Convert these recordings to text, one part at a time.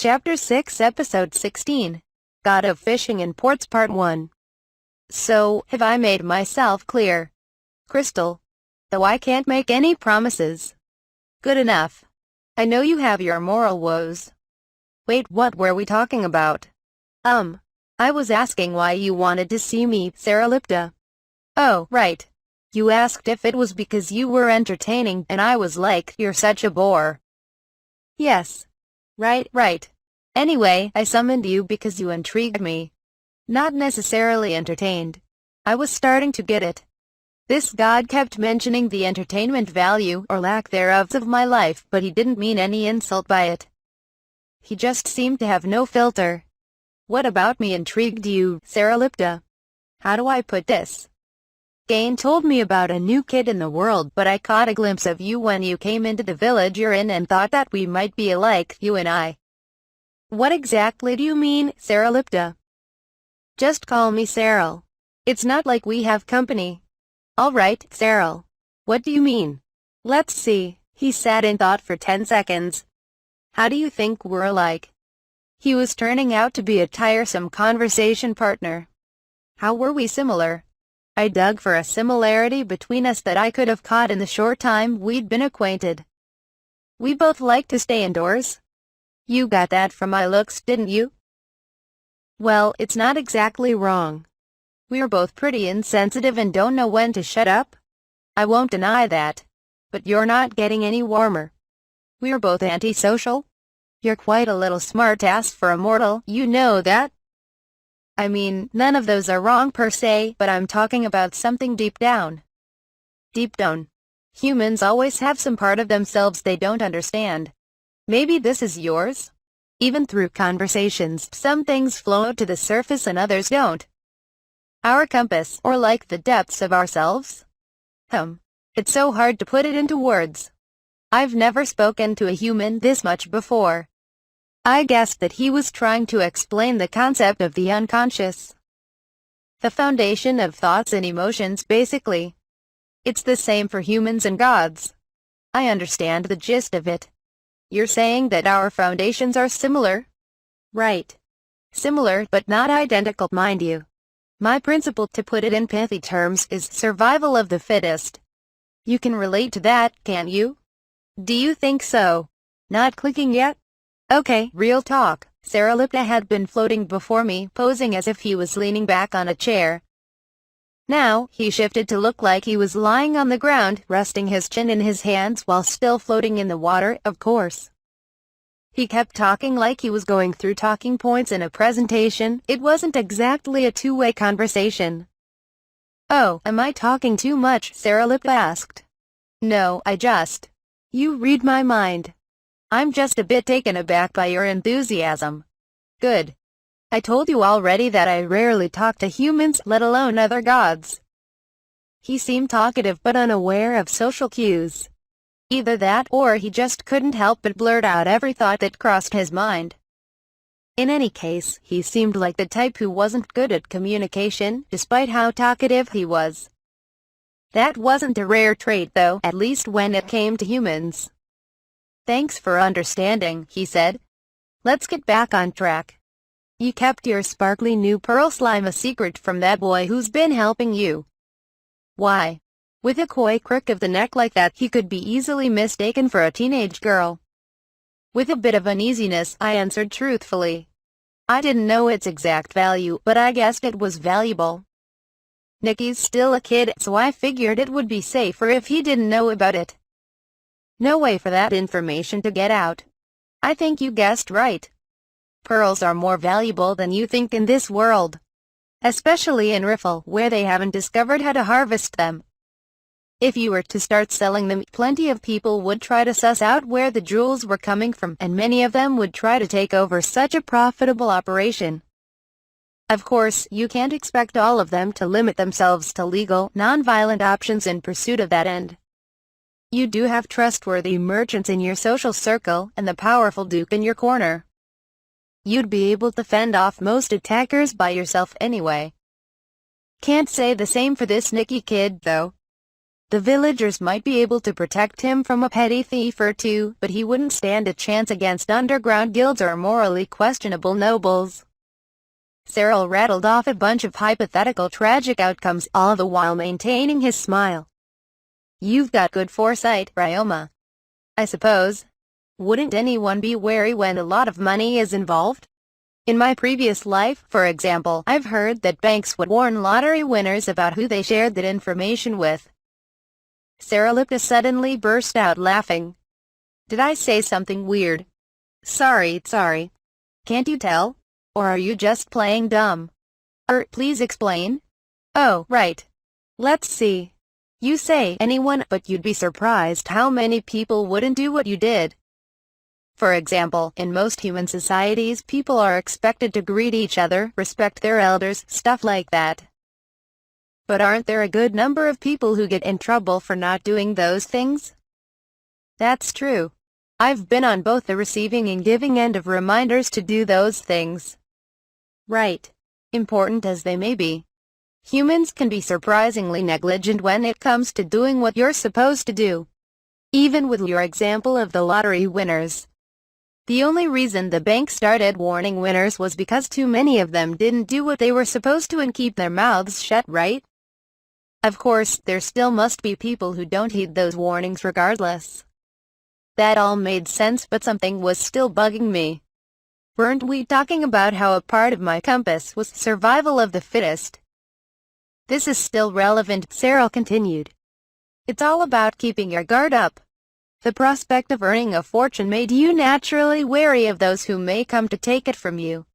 Chapter 6 Episode 16 God of Fishing in Ports Part 1. So, have I made myself clear? Crystal. Though I can't make any promises. Good enough. I know you have your moral woes. Wait, what were we talking about? I was asking why you wanted to see me, Sarah Lipta. Oh, right. You asked if it was because you were entertaining, and I was like, you're such a bore. Yes. Right. Anyway, I summoned you because you intrigued me. Not necessarily entertained. I was starting to get it. This god kept mentioning the entertainment value, or lack thereof, of my life, but he didn't mean any insult by it. He just seemed to have no filter. What about me intrigued you, Sarah Lipta? How do I put this? Gain told me about a new kid in the world, but I caught a glimpse of you when you came into the village you're in and thought that we might be alike, you and I. What exactly do you mean, Sarah Lipta? Just call me Sarah. It's not like we have company. All right, Sarah. What do you mean? Let's see. He sat in thought for 10 seconds. How do you think we're alike? He was turning out to be a tiresome conversation partner. How were we similar? I dug for a similarity between us that I could have caught in the short time we'd been acquainted. We both like to stay indoors. You got that from my looks, didn't you? Well, it's not exactly wrong. We're both pretty insensitive and don't know when to shut up. I won't deny that. But you're not getting any warmer. We're both antisocial. You're quite a little smart-ass for a mortal, you know that? I mean, none of those are wrong per se, but I'm talking about something deep down. Deep down. Humans always have some part of themselves they don't understand. Maybe this is yours? Even through conversations, some things float to the surface and others don't. Our compass, or like the depths of ourselves? It's so hard to put it into words. I've never spoken to a human this much before. I guessed that he was trying to explain the concept of the unconscious. The foundation of thoughts and emotions, basically. It's the same for humans and gods. I understand the gist of it. You're saying that our foundations are similar? Right. Similar, but not identical, mind you. My principle, to put it in pithy terms, is survival of the fittest. You can relate to that, can't you? Do you think so? Not clicking yet? Okay, real talk. Sarah Lipta had been floating before me, posing as if he was leaning back on a chair. Now, he shifted to look like he was lying on the ground, resting his chin in his hands while still floating in the water, of course. He kept talking like he was going through talking points in a presentation. It wasn't exactly a two-way conversation. Oh, am I talking too much? Sarah Lipta asked. No, You read my mind. I'm just a bit taken aback by your enthusiasm. Good. I told you already that I rarely talk to humans, let alone other gods. He seemed talkative but unaware of social cues. Either that, or he just couldn't help but blurt out every thought that crossed his mind. In any case, he seemed like the type who wasn't good at communication, despite how talkative he was. That wasn't a rare trait though, at least when it came to humans. Thanks for understanding, he said. Let's get back on track. You kept your sparkly new pearl slime a secret from that boy who's been helping you. Why? With a coy crook of the neck like that, he could be easily mistaken for a teenage girl. With a bit of uneasiness, I answered truthfully. I didn't know its exact value, but I guessed it was valuable. Nicky's still a kid, so I figured it would be safer if he didn't know about it. No way for that information to get out. I think you guessed right. Pearls are more valuable than you think in this world. Especially in Riffle, where they haven't discovered how to harvest them. If you were to start selling them, plenty of people would try to suss out where the jewels were coming from, and many of them would try to take over such a profitable operation. Of course, you can't expect all of them to limit themselves to legal, non-violent options in pursuit of that end. You do have trustworthy merchants in your social circle, and the powerful duke in your corner. You'd be able to fend off most attackers by yourself anyway. Can't say the same for this Nicky kid, though. The villagers might be able to protect him from a petty thief or two, but he wouldn't stand a chance against underground guilds or morally questionable nobles. Cyril rattled off a bunch of hypothetical tragic outcomes, all the while maintaining his smile. You've got good foresight, Ryoma. I suppose. Wouldn't anyone be wary when a lot of money is involved? In my previous life, for example, I've heard that banks would warn lottery winners about who they shared that information with. Saralipta suddenly burst out laughing. Did I say something weird? Sorry. Can't you tell? Or are you just playing dumb? Please explain. Oh, right. Let's see. You say anyone, but you'd be surprised how many people wouldn't do what you did. For example, in most human societies, people are expected to greet each other, respect their elders, stuff like that. But aren't there a good number of people who get in trouble for not doing those things? That's true. I've been on both the receiving and giving end of reminders to do those things. Right. Important as they may be. Humans can be surprisingly negligent when it comes to doing what you're supposed to do. Even with your example of the lottery winners. The only reason the bank started warning winners was because too many of them didn't do what they were supposed to and keep their mouths shut, right? Of course, there still must be people who don't heed those warnings regardless. That all made sense, but something was still bugging me. Weren't we talking about how a part of my compass was survival of the fittest? This is still relevant, Cyril continued. It's all about keeping your guard up. The prospect of earning a fortune made you naturally wary of those who may come to take it from you.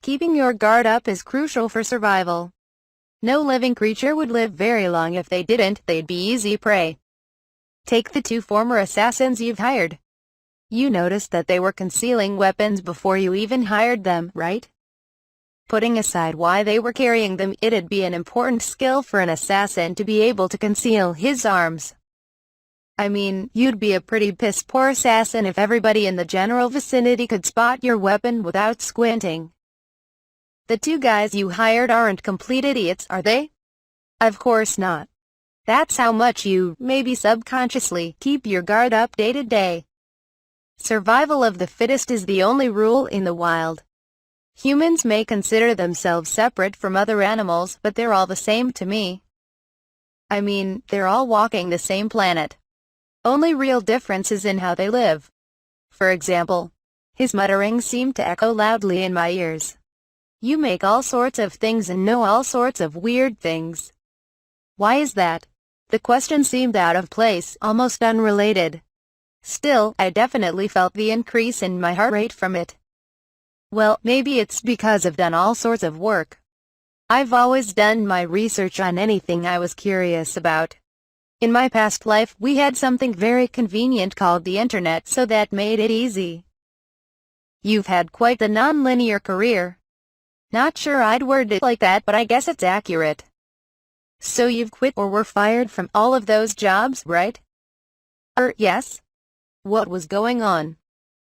Keeping your guard up is crucial for survival. No living creature would live very long if they didn't, they'd be easy prey. Take the 2 former assassins you've hired. You noticed that they were concealing weapons before you even hired them, right? Putting aside why they were carrying them, it'd be an important skill for an assassin to be able to conceal his arms. I mean, you'd be a pretty piss-poor assassin if everybody in the general vicinity could spot your weapon without squinting. The 2 guys you hired aren't complete idiots, are they? Of course not. That's how much you, maybe subconsciously, keep your guard up day to day. Survival of the fittest is the only rule in the wild. Humans may consider themselves separate from other animals, but they're all the same to me. I mean, they're all walking the same planet. Only real difference is in how they live. For example, his muttering seemed to echo loudly in my ears. You make all sorts of things and know all sorts of weird things. Why is that? The question seemed out of place, almost unrelated. Still, I definitely felt the increase in my heart rate from it. Well, maybe it's because I've done all sorts of work. I've always done my research on anything I was curious about. In my past life, we had something very convenient called the internet, so that made it easy. You've had quite the non-linear career. Not sure I'd word it like that, but I guess it's accurate. So you've quit or were fired from all of those jobs, right? Yes. What was going on?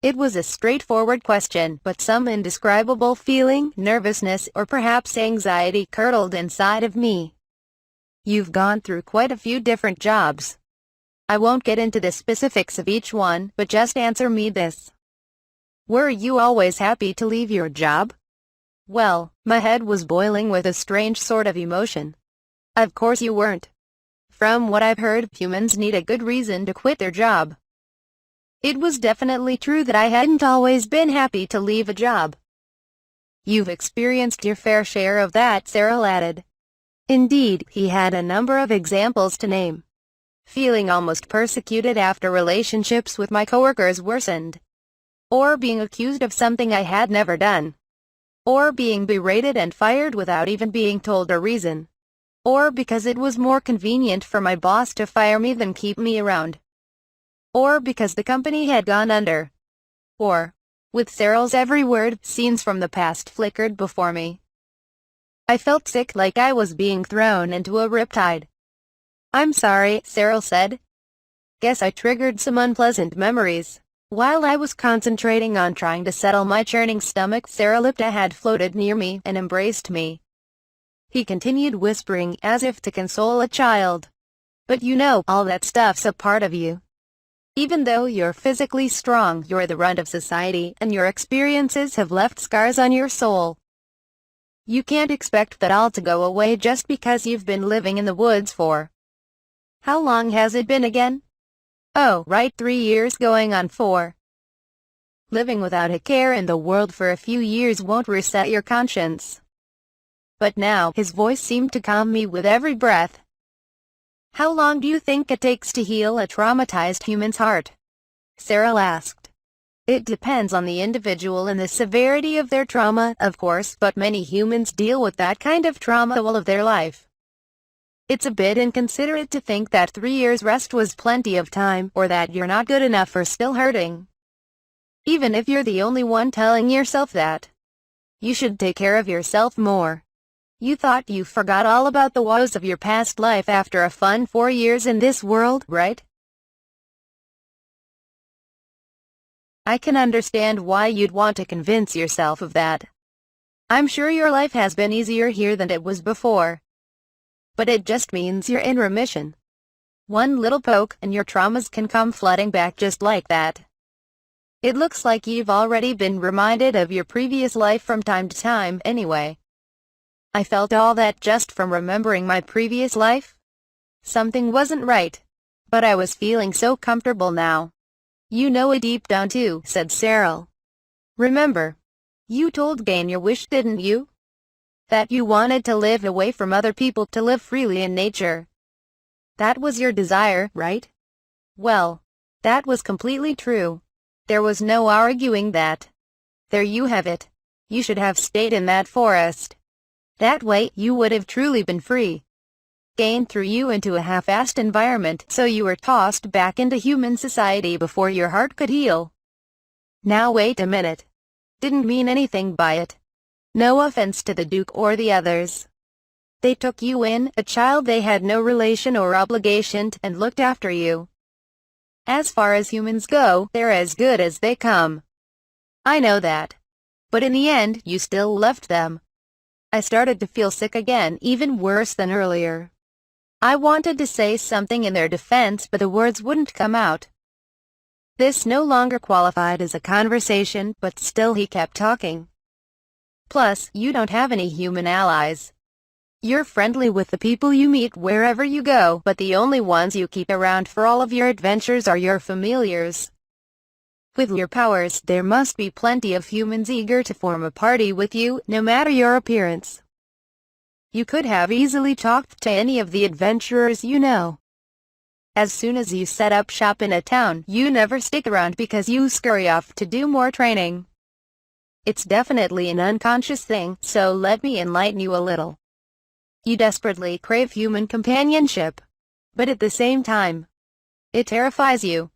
It was a straightforward question, but some indescribable feeling, nervousness, or perhaps anxiety curdled inside of me. You've gone through quite a few different jobs. I won't get into the specifics of each one, but just answer me this. Were you always happy to leave your job? Well, my head was boiling with a strange sort of emotion. Of course you weren't. From what I've heard, humans need a good reason to quit their job. It was definitely true that I hadn't always been happy to leave a job. You've experienced your fair share of that, Cyril added. Indeed, he had a number of examples to name. Feeling almost persecuted after relationships with my coworkers worsened. Or being accused of something I had never done. Or being berated and fired without even being told a reason. Or because it was more convenient for my boss to fire me than keep me around. Or because the company had gone under. Or, with Cyril's every word, scenes from the past flickered before me. I felt sick, like I was being thrown into a riptide. I'm sorry, Cyril said. Guess I triggered some unpleasant memories. While I was concentrating on trying to settle my churning stomach, Saralipta had floated near me and embraced me. He continued whispering as if to console a child. But you know, all that stuff's a part of you. Even though you're physically strong, you're the runt of society, and your experiences have left scars on your soul. You can't expect that all to go away just because you've been living in the woods for... How long has it been again? Oh, right, 3 years going on 4. Living without a care in the world for a few years won't reset your conscience. But now, his voice seemed to calm me with every breath. How long do you think it takes to heal a traumatized human's heart? Cyril asked. It depends on the individual and the severity of their trauma, of course, but many humans deal with that kind of trauma all of their life. It's a bit inconsiderate to think that 3 years rest was plenty of time, or that you're not good enough or still hurting. Even if you're the only one telling yourself that. You should take care of yourself more. You thought you forgot all about the woes of your past life after a fun 4 years in this world, right? I can understand why you'd want to convince yourself of that. I'm sure your life has been easier here than it was before. But it just means you're in remission. One little poke, and your traumas can come flooding back just like that. It looks like you've already been reminded of your previous life from time to time, anyway. I felt all that just from remembering my previous life. Something wasn't right. But I was feeling so comfortable now. You know it deep down too, said Cyril. Remember, you told Gain your wish, didn't you? That you wanted to live away from other people, to live freely in nature. That was your desire, right? Well, that was completely true. There was no arguing that. There you have it. You should have stayed in that forest. That way, you would have truly been free. Gain threw you into a half-assed environment, so you were tossed back into human society before your heart could heal. Now wait a minute. Didn't mean anything by it. No offense to the Duke or the others. They took you in, a child they had no relation or obligation to, and looked after you. As far as humans go, they're as good as they come. I know that. But in the end, you still left them. I started to feel sick again, even worse than earlier. I wanted to say something in their defense, but the words wouldn't come out. This no longer qualified as a conversation, but still he kept talking. Plus, you don't have any human allies. You're friendly with the people you meet wherever you go, but the only ones you keep around for all of your adventures are your familiars. With your powers, there must be plenty of humans eager to form a party with you, no matter your appearance. You could have easily talked to any of the adventurers you know. As soon as you set up shop in a town, you never stick around because you scurry off to do more training. It's definitely an unconscious thing, so let me enlighten you a little. You desperately crave human companionship. But at the same time, it terrifies you.